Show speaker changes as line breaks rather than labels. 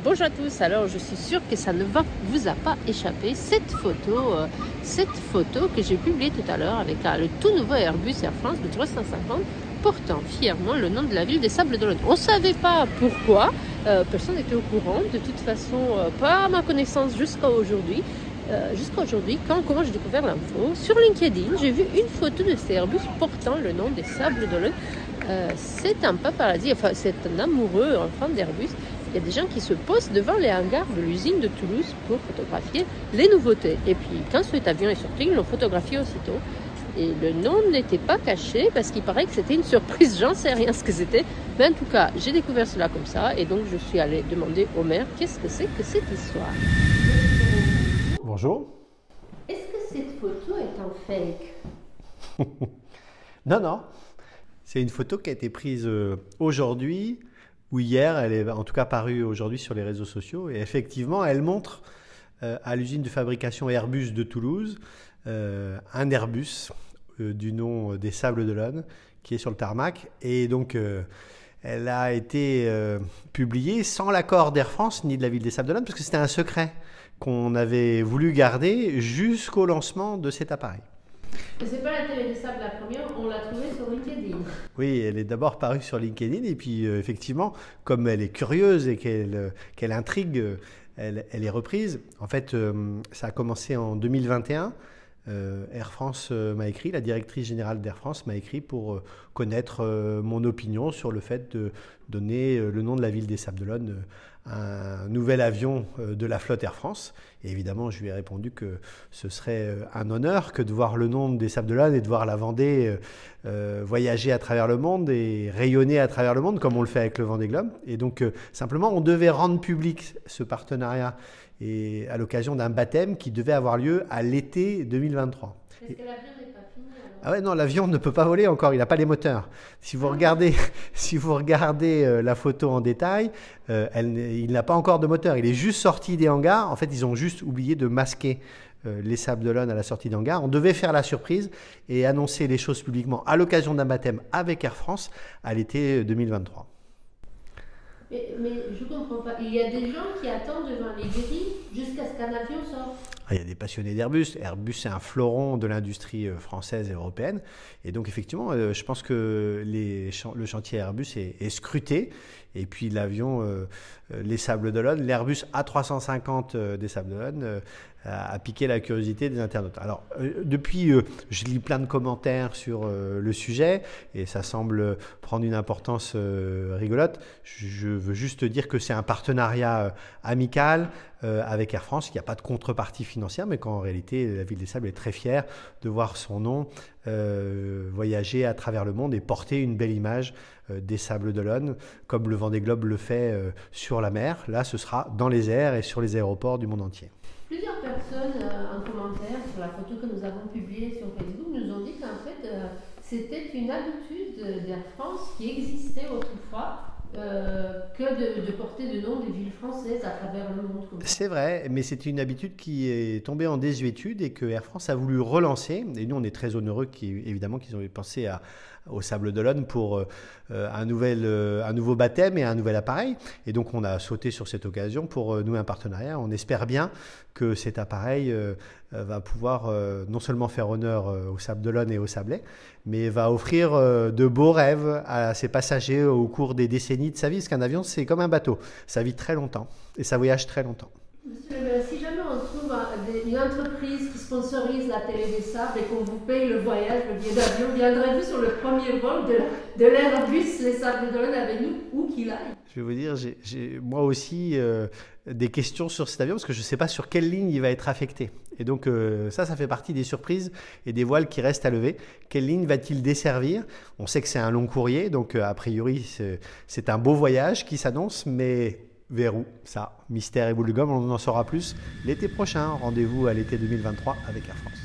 Bonjour à tous, alors je suis sûre que ça ne vous a pas échappé cette photo que j'ai publiée tout à l'heure avec le tout nouveau Airbus Air France de 350 portant fièrement le nom de la ville des Sables d'Olonne. On ne savait pas pourquoi, personne n'était au courant, de toute façon pas à ma connaissance jusqu'à aujourd'hui. Comment j'ai découvert l'info sur LinkedIn, j'ai vu une photo de cet Airbus portant le nom des Sables d'Olonne. C'est un paparazzi, enfin c'est un amoureux, un fan d'Airbus. Il y a des gens qui se posent devant les hangars de l'usine de Toulouse pour photographier les nouveautés. Et puis quand cet avion est sorti, ils l'ont photographié aussitôt. Et le nom n'était pas caché parce qu'il paraît que c'était une surprise. J'en sais rien ce que c'était. Mais en tout cas, j'ai découvert cela comme ça. Et donc je suis allée demander au maire qu'est-ce que c'est que cette histoire.
Bonjour.
Est-ce que cette photo est un fake?
Non. C'est une photo qui a été prise aujourd'hui ou hier. Elle est en tout cas parue aujourd'hui sur les réseaux sociaux. Et effectivement, elle montre à l'usine de fabrication Airbus de Toulouse un Airbus du nom des Sables d'Olonne qui est sur le tarmac. Et donc, elle a été publiée sans l'accord d'Air France ni de la ville des Sables d'Olonne parce que c'était un secret qu'on avait voulu garder jusqu'au lancement de cet appareil.
Mais c'est pas la télé des Sables la première, on l'a trouvée sur LinkedIn.
Oui, elle est d'abord parue sur LinkedIn et puis effectivement, comme elle est curieuse et qu'elle intrigue, elle est reprise. En fait, ça a commencé en 2021. Air France m'a écrit, la directrice générale d'Air France m'a écrit pour connaître mon opinion sur le fait de donner le nom de la ville des Sables d'Olonne à un nouvel avion de la flotte Air France. Et évidemment, je lui ai répondu que ce serait un honneur que de voir le nom des Sables d'Olonne et de voir la Vendée voyager à travers le monde et rayonner à travers le monde comme on le fait avec le Vendée Globe. Et donc, simplement, on devait rendre public ce partenariat et à l'occasion d'un baptême qui devait avoir lieu à l'été 2023.
Est-ce que l'avion n'est pas fini alors?
Ah ouais, non, l'avion ne peut pas voler encore, il n'a pas les moteurs. Si vous regardez la photo en détail, il n'a pas encore de moteur. Il est juste sorti des hangars. En fait, ils ont juste oublié de masquer les Sables d'Olonne à la sortie des hangars. On devait faire la surprise et annoncer les choses publiquement à l'occasion d'un baptême avec Air France à l'été 2023.
Mais je ne comprends pas. Il y a des gens qui attendent devant les grilles jusqu'à ce qu'un avion sorte.
Il y a des passionnés d'Airbus. Airbus, c'est un fleuron de l'industrie française et européenne. Et donc, effectivement, je pense que le chantier Airbus est scruté. Et puis, l'avion, les Sables d'Olonne, l'Airbus A350 des Sables d'Olonne a piqué la curiosité des internautes. Alors, depuis, je lis plein de commentaires sur le sujet et ça semble prendre une importance rigolote. Je veux juste dire que c'est un partenariat amical avec Air France. Il n'y a pas de contrepartie financière, mais qu'en réalité, la ville des Sables est très fière de voir son nom voyager à travers le monde et porter une belle image des Sables d'Olonne, comme le Vendée Globe le fait sur la mer. Là, ce sera dans les airs et sur les aéroports du monde entier.
Plusieurs personnes en commentaire sur la photo que nous avons publiée sur Facebook nous ont dit qu'en fait c'était une habitude d'Air France qui existait autrefois que de porter le nom des villes françaises à travers le monde.
C'est vrai, mais c'est une habitude qui est tombée en désuétude et que Air France a voulu relancer. Et nous, on est très honoreux évidemment qu'ils ont pensé aux Sables d'Olonne pour un nouveau baptême et un nouvel appareil. Et donc, on a sauté sur cette occasion pour nouer un partenariat. On espère bien que cet appareil va pouvoir non seulement faire honneur aux Sables d'Olonne et aux Sablais, mais va offrir de beaux rêves à ses passagers au cours des décennies de sa vie. Parce qu'un avion, c'est comme un bateau. Ça vit très longtemps et ça voyage très longtemps.
Monsieur le maire, si jamais on trouve une entreprise qui sponsorise la télé des Sables et qu'on vous paye le voyage, le billet d'avion, viendrez-vous sur le premier vol de l'Airbus les Sables d'Olonne avec nous, où qu'il aille?
Je vais vous dire, j'ai moi aussi des questions sur cet avion parce que je ne sais pas sur quelle ligne il va être affecté. Et donc ça fait partie des surprises et des voiles qui restent à lever. Quelle ligne va-t-il desservir? On sait que c'est un long courrier, donc a priori c'est un beau voyage qui s'annonce, mais vers où? Ça, mystère et boule de gomme, on en saura plus l'été prochain. Rendez-vous à l'été 2023 avec Air France.